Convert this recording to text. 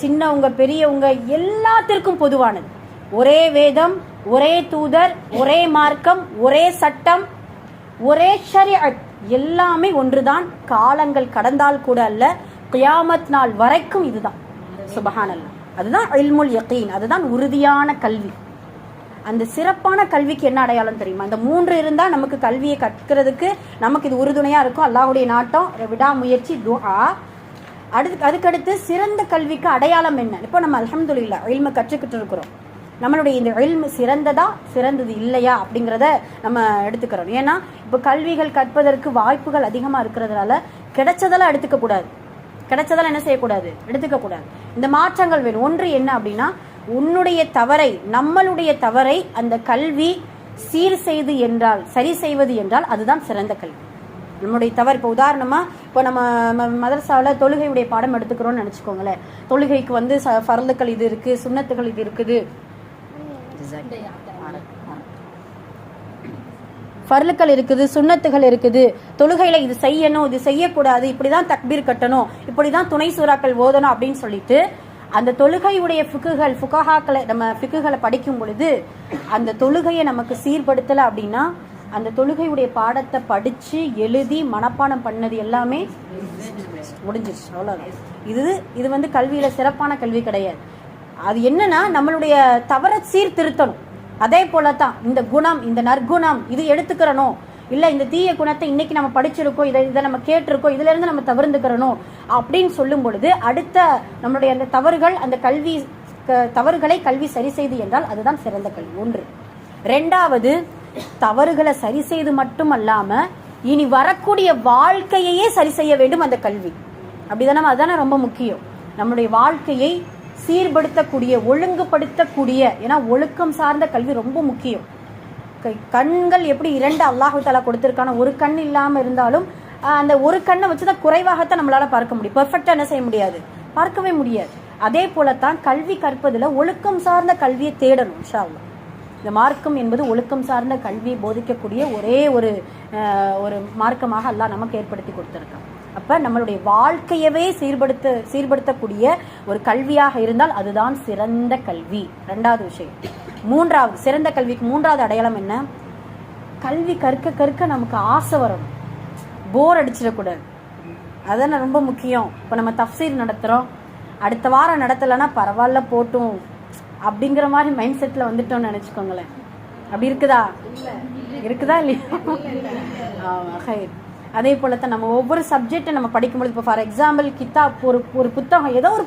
சின்னவங்க பெரியவங்க எல்லாத்திற்கும் பொதுவானது. ஒரே வேதம், ஒரே தூதர், ஒரே மார்க்கம், ஒரே சட்டம், ஒரே ஷரியத், எல்லாமே ஒன்றுதான். காலங்கள் கடந்தால் கூட அல்ல, கியாமத் நாள் வரைக்கும் இதுதான். சுபஹானல்லாஹ். அதுதான் இல்முல் யகீன், அதுதான் உறுதியான கல்வி. அந்த சிறப்பான கல்விக்கு என்ன அடையாளம் தெரியுமா? இந்த 3 இருந்தா நமக்கு கல்வியை கற்கிறதுக்கு நமக்கு இது உறுதுணையா இருக்கும். அல்லாஹ்வுடைய நாட்டம், விடாமுயற்சி, துஆ. அதுக்கடுத்து சிறந்த கல்விக்கு அடையாளம் என்ன? இப்போ நம்ம அல்ஹம்துலில்லாஹ் இல்ம கற்றுக்கிட்டு இருக்கிறோம். நம்மளுடைய இந்த இல்மு சிறந்ததா சிறந்தது இல்லையா அப்படிங்கிறத நம்ம எடுத்துக்கிறோம். ஏன்னா இப்போ கல்விகள் கற்பதற்கு வாய்ப்புகள் அதிகமாக இருக்கிறதுனால கிடைச்சதெல்லாம் எடுத்துக்க கூடாது, கிடைச்சதெல்லாம் என்ன செய்யக்கூடாது, எடுத்துக்க கூடாது. இந்த மாற்றங்கள் வேணும். ஒன்று என்ன அப்படின்னா, உன்னுடைய தவறை, நம்மளுடைய தவறை அந்த கல்வி சீர் செய்து என்றால், சரி செய்வது என்றால் அதுதான் சிறந்த கல்வி. நம்மளுடைய தவறு, இப்போ உதாரணமா இப்போ நம்ம மதரசாவில் தொழுகையுடைய பாடம் எடுத்துக்கிறோம்னு நினச்சிக்கோங்களேன். தொழுகைக்கு வந்து ஃபர்லுக்கள் இது இருக்கு, சுன்னத்துகள் இது இருக்குது, ஃபர்லுக்கள் இருக்குது, சுன்னத்துகள் இருக்குது. தொழுகையில இது செய்யணும், இது செய்யக்கூடாது, இப்படிதான் தக்பீர் கட்டணும், இப்படிதான் துணை சூறாக்கள் ஓதணும் அப்படின்னு சொல்லிட்டு அந்த தொழுகையுடைய ஃபுகஹாக்களை நம்ம ஃபிக்குகளை படிக்கும் பொழுது அந்த தொழுகையை நமக்கு சீர்படுத்தலை அப்படின்னா அந்த தொழுகையுடைய பாடத்தை படிச்சு எழுதி மனப்பாடம் பண்ணது எல்லாமே முடிஞ்சிருச்சு, அவ்வளோதான். இது வந்து கல்வியில சிறப்பான கல்வி கிடையாது. அது என்னன்னா நம்மளுடைய தவறை சீர்திருத்தணும். அதே போலதான் இந்த குணம், இந்த நற்குணம் இது எடுத்துக்கிறணும், இல்லை இந்த தீய குணத்தை இன்னைக்கு நம்ம படிச்சிருக்கோம், இதை நம்ம கேட்டிருக்கோம், இதுல இருந்து நம்ம தவிர்த்துக்கிறணும் அப்படின்னு சொல்லும் பொழுது அடுத்த நம்மளுடைய அந்த தவறுகள், அந்த தவறுகளை கல்வி சரி செய்து என்றால் அதுதான் சிறந்த கல்வி. ஒன்று. ரெண்டாவது, தவறுகளை சரி செய்து மட்டும் அல்லாம இனி வரக்கூடிய வாழ்க்கையே சரி செய்ய வேண்டும் அந்த கல்வி. அப்படிதானே? அதுதானே ரொம்ப முக்கியம். நம்மளுடைய வாழ்க்கையை சீர்படுத்தக்கூடிய, ஒழுங்குபடுத்தக்கூடிய, ஏன்னா ஒழுக்கம் சார்ந்த கல்வி ரொம்ப முக்கியம். கண்கள் எப்படி 2 அல்லாஹு தஆலா கொடுத்திருக்கான, ஒரு கண் இல்லாம இருந்தாலும் அந்த ஒரு கண்ணை வச்சுதான் குறைவாகத்தான் நம்மளால பார்க்க முடியும், பெர்ஃபெக்டா என்ன செய்ய முடியாது, பார்க்கவே முடியாது. அதே போலத்தான் கல்வி கற்பதுல ஒழுக்கம் சார்ந்த கல்வியை தேடணும். இன்ஷா அல்லாஹ் இந்த மார்க்கம் என்பது ஒழுக்கம் சார்ந்த கல்வியை போதிக்கக்கூடிய ஒரே ஒரு மார்க்கமாக அல்லாஹ் நமக்கு ஏற்படுத்தி கொடுத்திருக்கான். அப்ப நம்மளுடைய வாழ்க்கையவே சீர்படுத்தக்கூடிய ஒரு கல்வியாக இருந்தால் அதுதான் சிறந்த கல்வி. 2வது விஷயம். 3வது, சிறந்த கல்விக்கு 3வது அடையாளம் என்ன? கல்வி கற்க கற்க நமக்கு ஆசை வரணும், போர் அடிச்சிடக்கூடாது. அதான ரொம்ப முக்கியம். இப்போ நம்ம தஃப்சீர் நடத்துறோம், அடுத்த வாரம் நடத்தலைன்னா பரவாயில்ல போட்டும் அப்படிங்கிற மாதிரி மைண்ட் செட்ல வந்துட்டோம்னு நினைச்சுக்கோங்களேன். அப்படி இருக்குதா இல்லையா? அதே போலத்தான் நம்ம ஒவ்வொரு சப்ஜெக்டை நம்ம படிக்கும்போது, இப்போ ஃபார் எக்ஸாம்பிள் கித்தாப், ஒரு புத்தகம், ஏதோ ஒரு